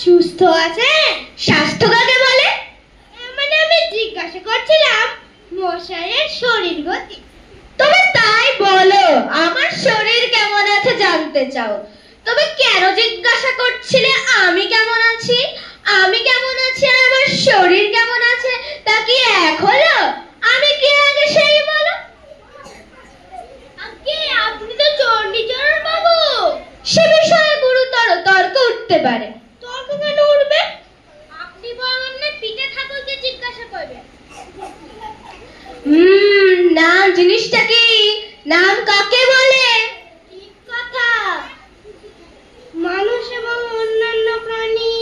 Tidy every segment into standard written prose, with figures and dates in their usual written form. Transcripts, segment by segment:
সুস্থ আছেন? স্বাস্থ্য কাকে বলে? মানে আমি জিজ্ঞাসা করছিলাম মশাইয়ের শরীর গতি। তবে তাই বলো, আমার শরীর কেমন আছে জানতে চাও? তবে কেন জিজ্ঞাসা করছিলে আমি কেমন আছি? আমি কেমন আছি আর আমার শরীর কেমন আছে তা কি এক হলো? আমি কে আগে সেই বলো। আগে আপনি তো চণ্ডীচরণ বাবু। সে বিষয়ে গুরুতর তর্ক উঠতে পারে। তর্ক কেন উঠবে? আপনি বরং না পিঠে ঠাকুরকে জিজ্ঞাসা করবেন। নাম জিনিসটা কি? নাম কাকে বলে? ঠিক কথা। মানুষ এবং অন্যান্য প্রাণী।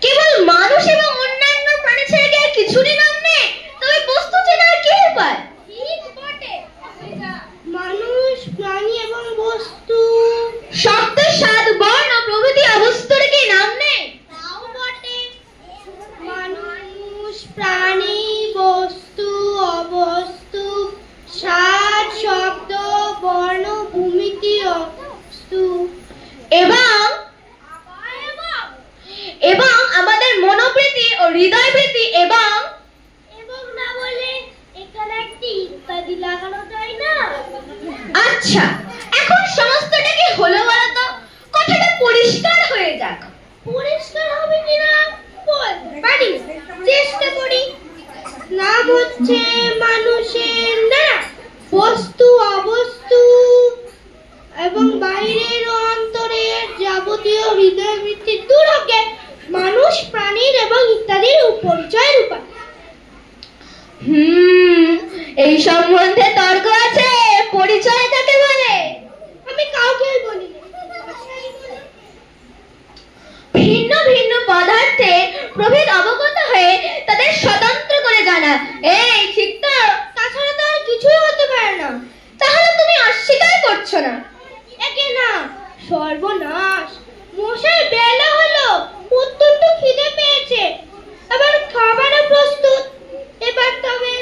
কেবল মানুষ এবং অন্যান্য প্রাণী ছেড়ে কি আর কিছুরই নাম নেই? তবে বস্তু চেনার কি উপায়? ঠিক বটে। মানুষ, প্রাণী এবং বস্তু। শব্দ, স্বাদ, বর্ণ প্রভৃতি অবস্থার কি নাম নেই? তাও বটে। মানুষ, প্রাণী, বস্তু, অবস্তু, স্বাদ, শব্দ, বর্ণ, ভূমিতি, অবস্তু এবং আমাদের মনোবৃত্তি ও হৃদয়বৃত্তি এবং না বলে এখানে একটি ইত্যাদি লাগানো যায় না? আচ্ছা, এখন সমস্তটা কি হলো বলতো? কথাটা পরিষ্কার হয়ে যাক। পরিষ্কার হবে কিনা বলতে পারি, চেষ্টা করি। নাম হচ্ছে মানুষের না বস্তু, অবস্তু এবং বাইরের ও অন্তরের যাবতীয় হৃদয়বৃত্তির দুরকে মানুষ, প্রাণীর এবং ইত্যাদির পরিচয়ের উপায়। এই সম্বন্ধে তর্ক আছে। পরিচয় কাকে বলে? আমি কাউকেই বলি ভিন্ন ভিন্ন পদার্থে প্রভেদ অবগত হয়ে তাদের স্বতন্ত্র করে জানা। এই ঠিক তো? তাছাড়া তো আর কিছুই হতে পারে না। তাহলে তুমি অস্বীকার করছো না? একে না, সর্বনাশ। মশাই বেলা হলো, অত্যন্ত খিদে পেয়েছে, আবার খাবারও প্রস্তুত। এবার তবে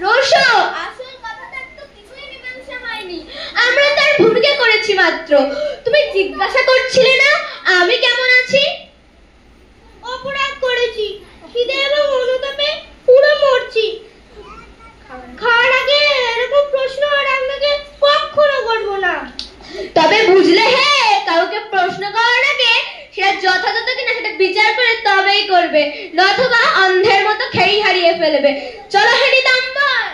রোশো, আসল কথাটার তো কিছুই মীমাংসা হয়নি। আমরা তার ভূমিকা করেছি মাত্র। তুমি জিজ্ঞাসা করছিলে না আমি কেমন আছি? অপরাধ করেছি, খিদে এবং অনুতাপে পুরো মরছি। খাওয়ার আগে এরকম প্রশ্ন আর আপনাকে কখনো করবো না। তবে বুঝলে, কাউকে প্রশ্ন করার আগে সেটা যথাযথ কিনা সেটা বিচার করে তবেই করবে, নতুবা অন্ধের মতো খেই হারিয়ে ফেলবে। চলো হেরি দাম্বার।